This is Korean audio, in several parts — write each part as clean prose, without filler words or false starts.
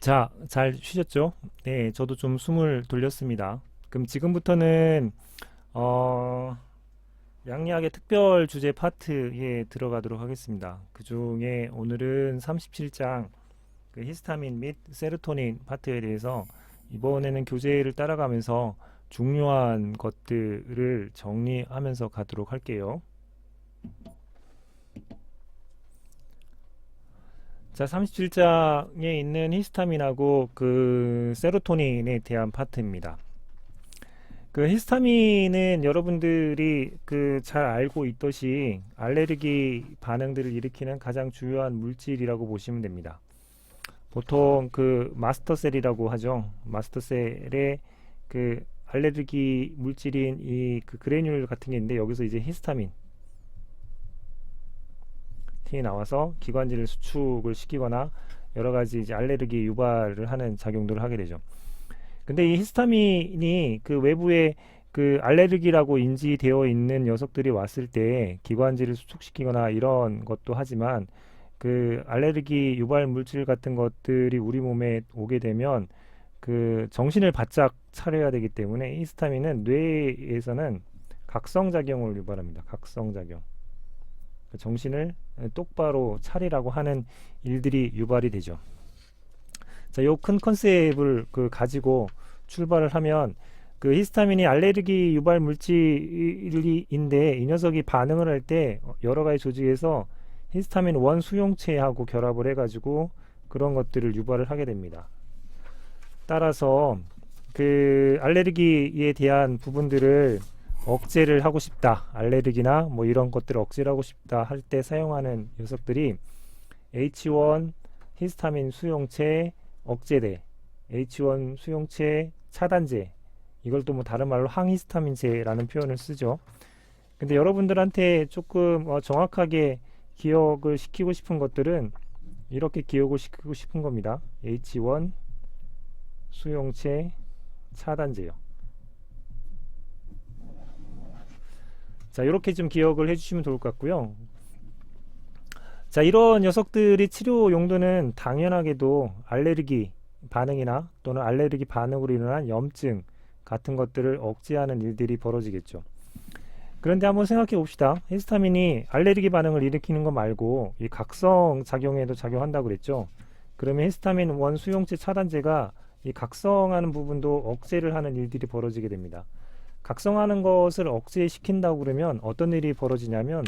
자, 잘 쉬셨죠? 네, 저도 좀 숨을 돌렸습니다. 그럼 지금부터는 어, 양리학의 특별 주제 파트에 들어가도록 하겠습니다. 그 중에 오늘은 37장 그 히스타민 및 세로토닌 파트에 대해서 이번에는 교재를 따라가면서 중요한 것들을 정리하면서 가도록 할게요. 자, 37장에 있는 히스타민하고 그 세로토닌에 대한 파트입니다. 그 히스타민은 여러분들이 그 잘 알고 있듯이 알레르기 반응들을 일으키는 가장 주요한 물질이라고 보시면 됩니다. 보통 그 마스터셀이라고 하죠. 마스터셀의 그 알레르기 물질인 이 그 그래뉼 같은 게 있는데 여기서 이제 히스타민이 나와서 기관지를 수축을 시키거나 여러 가지 이제 알레르기 유발을 하는 작용들을 하게 되죠. 근데 이 히스타민이 그 외부에 그 알레르기라고 인지되어 있는 녀석들이 왔을 때 기관지를 수축시키거나 이런 것도 하지만 그 알레르기 유발 물질 같은 것들이 우리 몸에 오게 되면 그 정신을 바짝 차려야 되기 때문에 히스타민은 뇌에서는 각성작용을 유발합니다. 각성작용. 정신을 똑바로 차리라고 하는 일들이 유발이 되죠. 자, 요 큰 컨셉을 그 가지고 출발을 하면 그 히스타민이 알레르기 유발 물질인데 이 녀석이 반응을 할 때 여러 가지 조직에서 히스타민 원 수용체하고 결합을 해가지고 그런 것들을 유발을 하게 됩니다. 따라서 그 알레르기에 대한 부분들을 억제를 하고 싶다, 알레르기나 뭐 이런 것들을 억제를 하고 싶다 할 때 사용하는 녀석들이 H1 히스타민 수용체 억제제, H1 수용체 차단제, 이걸 또 뭐 다른 말로 항히스타민제라는 표현을 쓰죠. 근데 여러분들한테 조금 정확하게 기억을 시키고 싶은 것들은 이렇게 기억을 시키고 싶은 겁니다. H1 수용체 차단제요. 자, 이렇게 좀 기억을 해주시면 좋을 것 같고요. 자, 이런 녀석들이 치료 용도는 당연하게도 알레르기 반응이나 또는 알레르기 반응으로 일어난 염증 같은 것들을 억제하는 일들이 벌어지겠죠. 그런데 한번 생각해 봅시다. 히스타민이 알레르기 반응을 일으키는 것 말고 이 각성 작용에도 작용한다고 그랬죠. 그러면 히스타민 원 수용체 차단제가 이 각성하는 부분도 억제를 하는 일들이 벌어지게 됩니다. 각성하는 것을 억제시킨다고 그러면 어떤 일이 벌어지냐면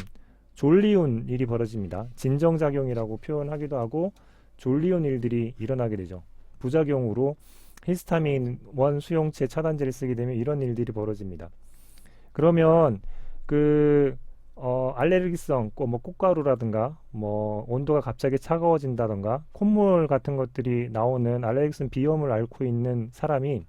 졸리운 일이 벌어집니다. 진정작용이라고 표현하기도 하고 졸리운 일들이 일어나게 되죠. 부작용으로 히스타민 원 수용체 차단제를 쓰게 되면 이런 일들이 벌어집니다. 그러면 그 알레르기성 뭐 꽃가루라든가 뭐 온도가 갑자기 차가워진다든가 콧물 같은 것들이 나오는 알레르기성 비염을 앓고 있는 사람이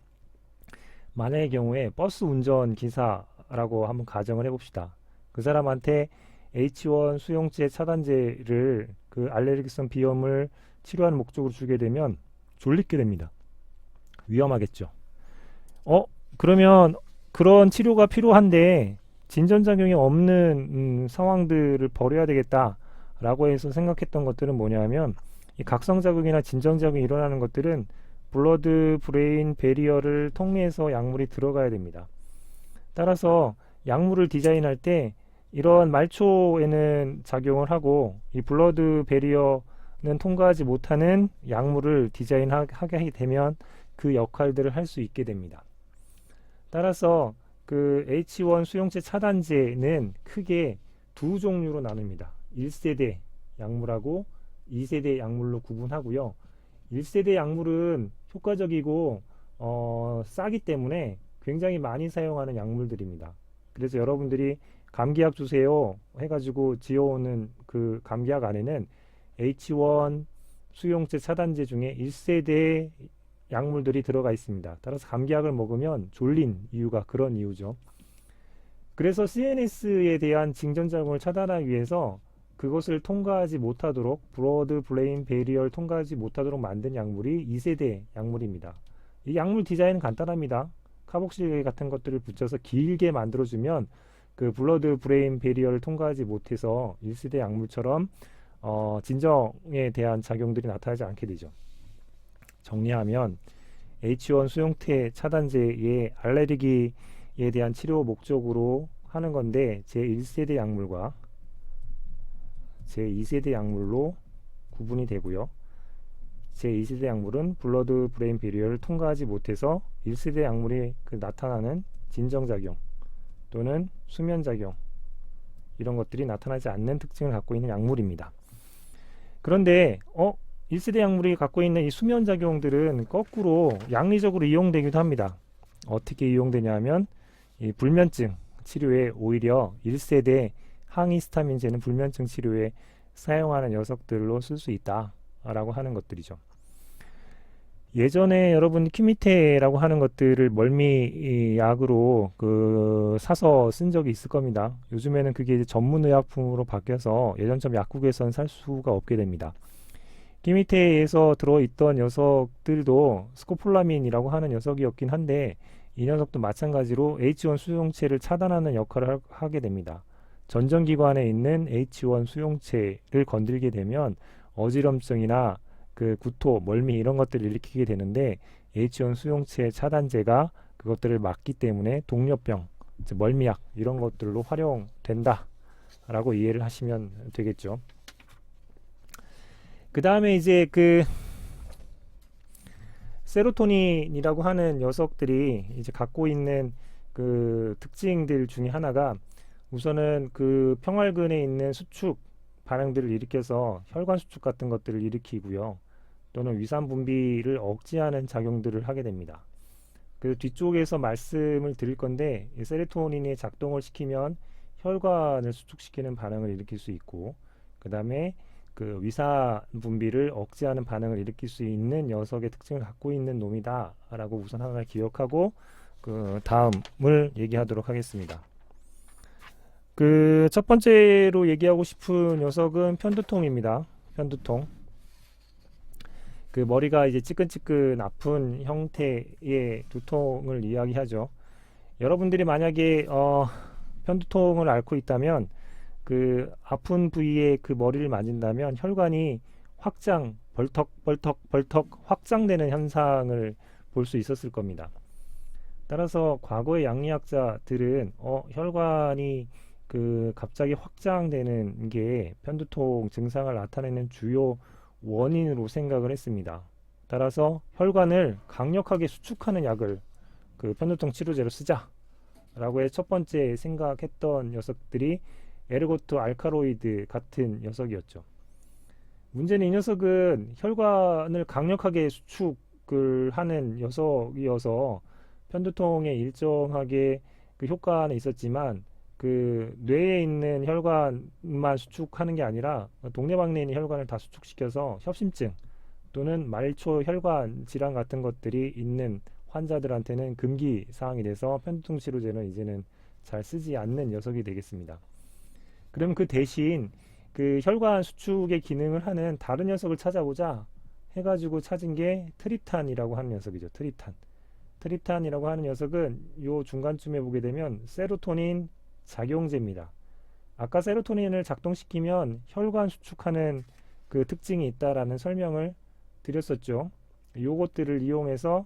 만약의 경우에 버스 운전 기사라고 한번 가정을 해봅시다. 그 사람한테 H1 수용체 차단제를 그 알레르기성 비염을 치료하는 목적으로 주게 되면 졸리게 됩니다. 위험하겠죠. 그러면 그런 치료가 필요한데 진전작용이 없는 상황들을 벌여야 되겠다라고 해서 생각했던 것들은 뭐냐면 이 각성작용이나 진전작용이 일어나는 것들은 블러드 브레인 베리어를 통해서 약물이 들어가야 됩니다. 따라서 약물을 디자인할 때 이런 말초에는 작용을 하고 이 블러드 베리어는 통과하지 못하는 약물을 디자인하게 되면 그 역할들을 할 수 있게 됩니다. 따라서 그 H1 수용체 차단제는 크게 두 종류로 나눕니다. 1세대 약물하고 2세대 약물로 구분하고요. 1세대 약물은 효과적이고 싸기 때문에 굉장히 많이 사용하는 약물들입니다. 그래서 여러분들이 감기약 주세요 해가지고 지어오는 그 감기약 안에는 H1 수용체 차단제 중에 1세대 약물들이 들어가 있습니다. 따라서 감기약을 먹으면 졸린 이유가 그런 이유죠. 그래서 CNS에 대한 진전작용을 차단하기 위해서 그것을 통과하지 못하도록 브로드 블레인 베리어를 통과하지 못하도록 만든 약물이 2세대 약물입니다. 이 약물 디자인은 간단합니다. 카복실 같은 것들을 붙여서 길게 만들어주면 그 블러드 브레인 베리어를 통과하지 못해서 1세대 약물처럼 진정에 대한 작용들이 나타나지 않게 되죠. 정리하면 H1 수용태 차단제의 알레르기에 대한 치료 목적으로 하는 건데 제1세대 약물과 제2세대 약물로 구분이 되고요. 제2세대 약물은 블러드 브레인 베리어를 통과하지 못해서 1세대 약물이 나타나는 진정작용 또는 수면작용 이런 것들이 나타나지 않는 특징을 갖고 있는 약물입니다. 그런데 1세대 약물이 갖고 있는 이 수면작용들은 거꾸로 양리적으로 이용되기도 합니다. 어떻게 이용되냐 하면 이 불면증 치료에 오히려 1세대 항히스타민제는 불면증 치료에 사용하는 녀석들로 쓸 수 있다 라고 하는 것들이죠. 예전에 여러분 큐미테라고 하는 것들을 멀미 약으로 사서 쓴 적이 있을 겁니다. 요즘에는 그게 이제 전문의약품으로 바뀌어서 예전처럼 약국에서는 살 수가 없게 됩니다. 큐미테에서 들어있던 녀석들도 스코폴라민이라고 하는 녀석이었긴 한데 이 녀석도 마찬가지로 H1 수용체를 차단하는 역할을 하게 됩니다. 전정기관에 있는 H1 수용체를 건들게 되면 어지럼증이나 구토, 멀미 이런 것들을 일으키게 되는데 H1 수용체 차단제가 그것들을 막기 때문에 동료병, 멀미약 이런 것들로 활용된다 라고 이해를 하시면 되겠죠. 그 다음에 이제 세로토닌이라고 하는 녀석들이 이제 갖고 있는 특징들 중에 하나가 우선은 평활근에 있는 수축 반응들을 일으켜서 혈관 수축 같은 것들을 일으키고요. 또는 위산 분비를 억제하는 작용들을 하게 됩니다. 뒤쪽에서 말씀을 드릴 건데 세로토닌이 작동을 시키면 혈관을 수축시키는 반응을 일으킬 수 있고 그 다음에 위산 분비를 억제하는 반응을 일으킬 수 있는 녀석의 특징을 갖고 있는 놈이다 라고 우선 하나 기억하고 다음을 얘기하도록 하겠습니다. 첫 번째로 얘기하고 싶은 녀석은 편두통입니다. 편두통. 머리가 이제 찌끈찌끈 아픈 형태의 두통을 이야기하죠. 여러분들이 만약에 편두통을 앓고 있다면 아픈 부위에 머리를 만진다면 혈관이 벌떡 확장되는 현상을 볼 수 있었을 겁니다. 따라서 과거의 양리학자들은 혈관이 갑자기 확장되는 게 편두통 증상을 나타내는 주요 원인으로 생각을 했습니다. 따라서 혈관을 강력하게 수축하는 약을 편두통 치료제로 쓰자 라고 해서 첫 번째 생각했던 녀석들이 에르고트 알카로이드 같은 녀석이었죠. 문제는 이 녀석은 혈관을 강력하게 수축을 하는 녀석이어서 편두통에 일정하게 효과는 있었지만 뇌에 있는 혈관만 수축하는 게 아니라 동네방네에 있는 혈관을 다 수축시켜서 협심증 또는 말초 혈관 질환 같은 것들이 있는 환자들한테는 금기 사항이 돼서 편두통 치료제는 이제는 잘 쓰지 않는 녀석이 되겠습니다. 그럼 대신 혈관 수축의 기능을 하는 다른 녀석을 찾아보자 해가지고 찾은 게 트립탄이라고 하는 녀석이죠. 트립탄이라고 하는 녀석은 요 중간쯤에 보게 되면 세로토닌 작용제입니다. 아까 세로토닌을 작동시키면 혈관 수축하는 특징이 있다라는 설명을 드렸었죠. 요것들을 이용해서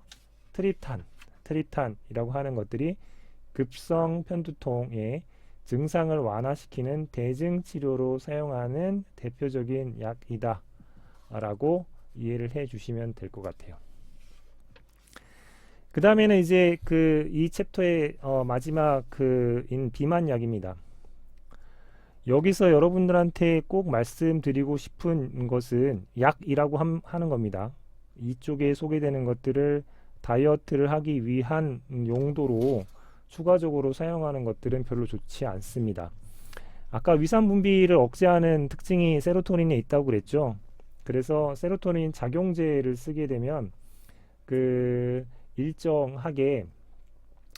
트립탄이라고 하는 것들이 급성 편두통의 증상을 완화시키는 대증 치료로 사용하는 대표적인 약이다 라고 이해를 해 주시면 될 것 같아요. 그 다음에는 이제 이 챕터의 마지막 인 비만 약입니다. 여기서 여러분들한테 꼭 말씀드리고 싶은 것은 약이라고 하는 겁니다. 이쪽에 소개되는 것들을 다이어트를 하기 위한 용도로 추가적으로 사용하는 것들은 별로 좋지 않습니다. 아까 위산 분비를 억제하는 특징이 세로토닌에 있다고 그랬죠. 그래서 세로토닌 작용제를 쓰게 되면 일정하게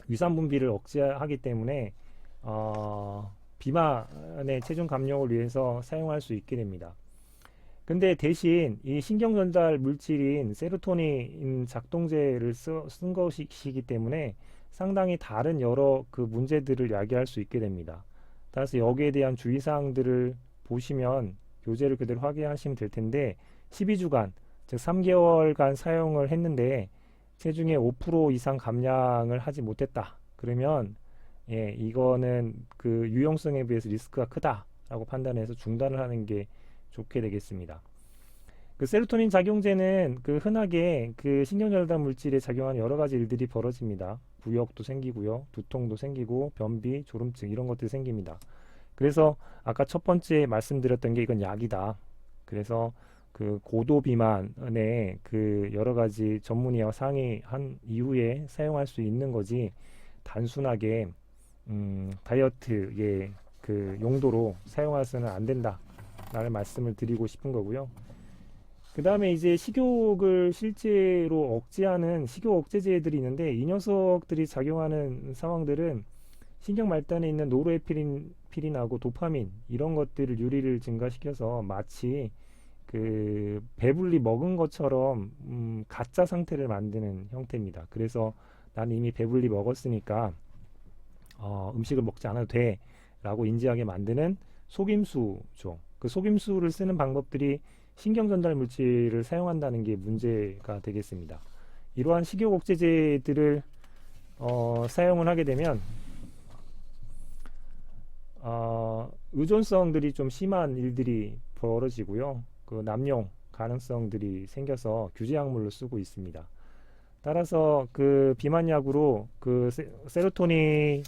위산 분비를 억제하기 때문에 비만의 체중 감량을 위해서 사용할 수 있게 됩니다. 근데 대신 이 신경전달 물질인 세로토닌 작동제를 쓴 것이기 때문에 상당히 다른 여러 문제들을 야기할 수 있게 됩니다. 따라서 여기에 대한 주의사항들을 보시면 교재를 그대로 확인하시면 될 텐데 12주간 즉 3개월간 사용을 했는데 체중의 5% 이상 감량을 하지 못했다. 그러면 예, 이거는 그 유용성에 비해서 리스크가 크다라고 판단해서 중단을 하는 게 좋게 되겠습니다. 그 세로토닌 작용제는 그 흔하게 그 신경절단 물질에 작용하는 여러 가지 일들이 벌어집니다. 부역도 생기고요, 두통도 생기고, 변비, 졸음증 이런 것들이 생깁니다. 그래서 아까 첫 번째 말씀드렸던 게 이건 약이다. 그래서 그 고도 비만의 그 여러 가지 전문의와 상의한 이후에 사용할 수 있는 거지 단순하게 다이어트의 그 용도로 사용해서는 안 된다라는 말씀을 드리고 싶은 거고요. 그 다음에 이제 식욕을 실제로 억제하는 식욕 억제제들이 있는데 이 녀석들이 작용하는 상황들은 신경 말단에 있는 노르에피린하고 도파민 이런 것들을 유리를 증가시켜서 마치 그 배불리 먹은 것처럼 가짜 상태를 만드는 형태입니다. 그래서 나는 이미 배불리 먹었으니까 음식을 먹지 않아도 돼 라고 인지하게 만드는 속임수죠. 그 속임수를 쓰는 방법들이 신경 전달 물질을 사용한다는 게 문제가 되겠습니다. 이러한 식욕 억제제들을 사용을 하게 되면 의존성들이 좀 심한 일들이 벌어지고요. 그 남용 가능성들이 생겨서 규제 약물로 쓰고 있습니다. 따라서 그 비만약으로 그 세로토닌을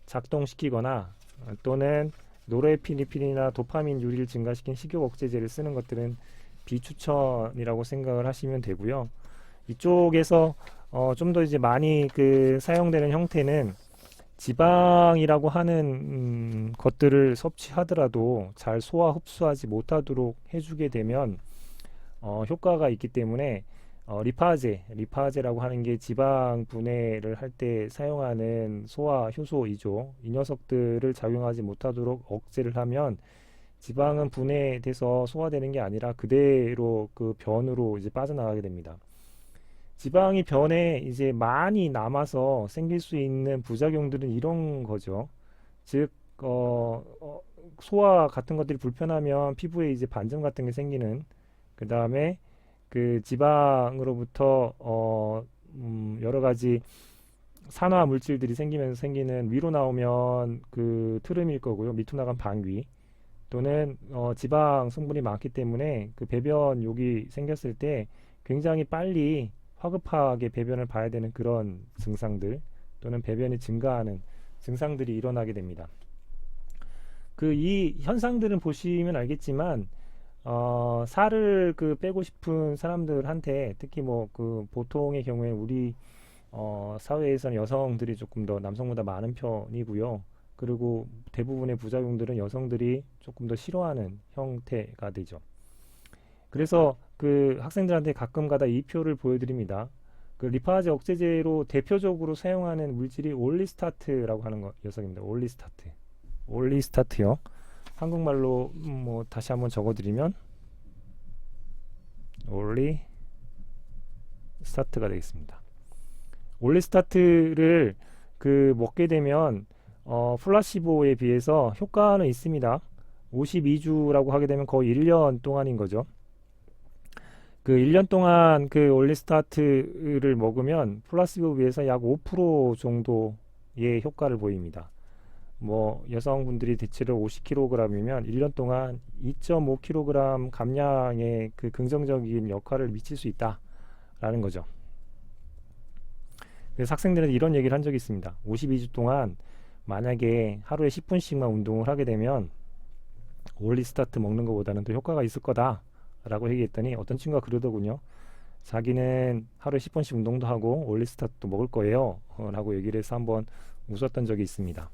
작동시키거나 또는 노르에피네프린이나 도파민 유리를 증가시킨 식욕 억제제를 쓰는 것들은 비추천이라고 생각을 하시면 되고요. 이쪽에서 좀 더 이제 많이 그 사용되는 형태는 지방이라고 하는 것들을 섭취하더라도 잘 소화 흡수하지 못하도록 해주게 되면 효과가 있기 때문에 리파제라고 하는 게 지방 분해를 할 때 사용하는 소화 효소이죠. 이 녀석들을 작용하지 못하도록 억제를 하면 지방은 분해돼서 소화되는 게 아니라 그대로 그 변으로 이제 빠져나가게 됩니다. 지방이 변에 이제 많이 남아서 생길 수 있는 부작용들은 이런 거죠. 즉, 소화 같은 것들이 불편하면 피부에 이제 반점 같은 게 생기는, 그 다음에 그 지방으로부터 여러 가지 산화 물질들이 생기면서 생기는 위로 나오면 그 트름일 거고요. 밑으로 나간 방귀 또는 지방 성분이 많기 때문에 그 배변욕이 생겼을 때 굉장히 빨리 화급하게 배변을 봐야 되는 그런 증상들 또는 배변이 증가하는 증상들이 일어나게 됩니다. 그 이 현상들은 보시면 알겠지만 살을 그 빼고 싶은 사람들한테 특히 뭐 그 보통의 경우에 우리 사회에서는 여성들이 조금 더 남성보다 많은 편이고요. 그리고 대부분의 부작용들은 여성들이 조금 더 싫어하는 형태가 되죠. 그래서 그 학생들한테 가끔 가다 이 표를 보여드립니다. 그 리파제 억제제로 대표적으로 사용하는 물질이 올리스타트라고 하는 녀석입니다. 올리스타트요. 한국말로 뭐 다시 한번 적어드리면 올리스타트가 되겠습니다. 올리스타트를 그 먹게 되면 플라시보에 비해서 효과는 있습니다. 52주라고 하게 되면 거의 1년 동안인 거죠. 그 1년 동안 그 올리스타트를 먹으면 플라시보에 비해서 약 5% 정도의 효과를 보입니다. 뭐 여성분들이 대체로 50kg이면 1년 동안 2.5kg 감량의 그 긍정적인 역할을 미칠 수 있다라는 거죠. 그래서 학생들한테 이런 얘기를 한 적이 있습니다. 52주 동안 만약에 하루에 10분씩만 운동을 하게 되면 올리스타트 먹는 것보다는 더 효과가 있을 거다 라고 얘기했더니 어떤 친구가 그러더군요. 자기는 하루에 10분씩 운동도 하고 올리스타트도 먹을 거예요 라고 얘기를 해서 한번 웃었던 적이 있습니다.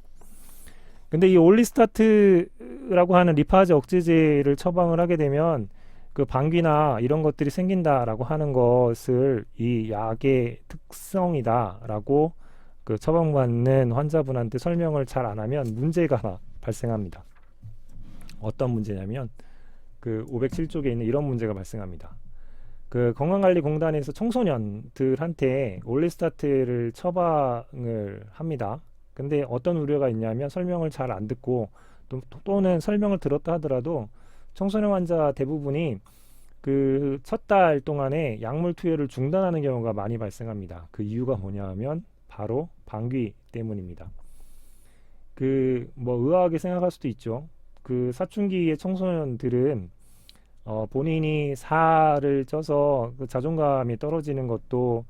근데 이 올리스타트라고 하는 리파제 억제제를 처방을 하게 되면 그 방귀나 이런 것들이 생긴다라고 하는 것을 이 약의 특성이다라고 그 처방받는 환자분한테 설명을 잘 안 하면 문제가 하나 발생합니다. 어떤 문제냐면 그 507쪽에 있는 이런 문제가 발생합니다. 그 건강관리공단에서 청소년들한테 올리스타트를 처방을 합니다. 근데 어떤 우려가 있냐면 설명을 잘 안 듣고 또는 설명을 들었다 하더라도 청소년 환자 대부분이 그 첫 달 동안에 약물 투여를 중단하는 경우가 많이 발생합니다. 그 이유가 뭐냐 하면 바로 방귀 때문입니다. 그 뭐 의아하게 생각할 수도 있죠. 그 사춘기의 청소년들은 본인이 살을 쪄서 그 자존감이 떨어지는 것도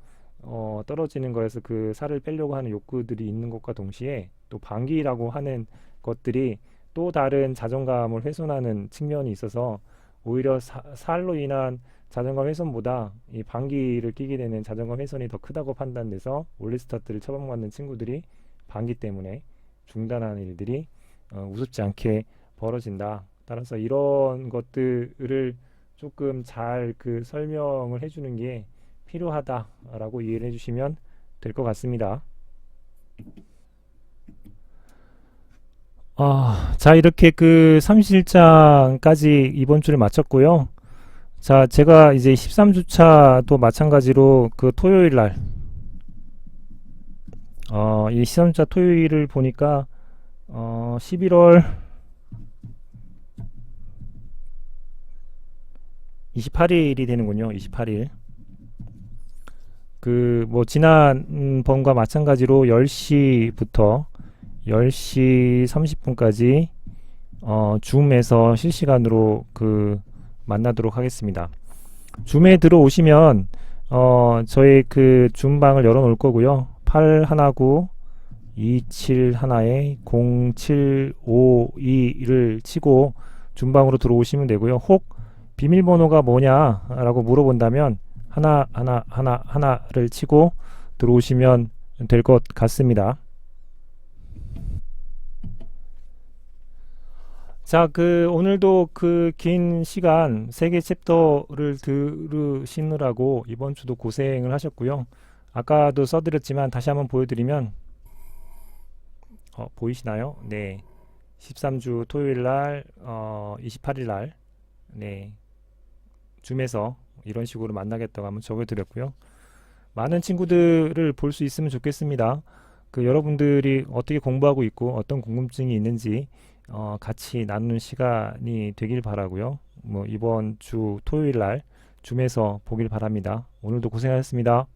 떨어지는 거에서 그 살을 빼려고 하는 욕구들이 있는 것과 동시에 또 방귀라고 하는 것들이 또 다른 자존감을 훼손하는 측면이 있어서 오히려 살로 인한 자존감 훼손보다 이 방귀를 끼게 되는 자존감 훼손이 더 크다고 판단돼서 올리스타트를 처방받는 친구들이 방귀 때문에 중단하는 일들이 우습지 않게 벌어진다. 따라서 이런 것들을 조금 잘 그 설명을 해주는 게 필요하다라고 이해를 해주시면 될 것 같습니다. 자, 이렇게 그 37장까지 이번 주를 마쳤고요. 자, 제가 이제 13주차도 마찬가지로 그 토요일 날, 이 13주차 토요일을 보니까 11월 28일이 되는군요. 28일. 그 뭐 지난 번과 마찬가지로 10시부터 10시 30분까지 줌에서 실시간으로 그 만나도록 하겠습니다. 줌에 들어오시면 저희 그 줌방을 열어 놓을 거고요. 819 271에 0752를 치고 줌방으로 들어오시면 되고요. 혹 비밀번호가 뭐냐라고 물어본다면 하나를 치고 들어오시면 될 것 같습니다. 자, 그 오늘도 그 긴 시간 3개 챕터를 들으시느라고 이번 주도 고생을 하셨고요. 아까도 써드렸지만 다시 한번 보여드리면 보이시나요? 네, 13주 토요일 날 28일 날 네, 줌에서 이런 식으로 만나겠다고 한번 적어드렸고요. 많은 친구들을 볼 수 있으면 좋겠습니다. 그 여러분들이 어떻게 공부하고 있고 어떤 궁금증이 있는지 같이 나누는 시간이 되길 바라고요. 뭐 이번 주 토요일 날 줌에서 보길 바랍니다. 오늘도 고생하셨습니다.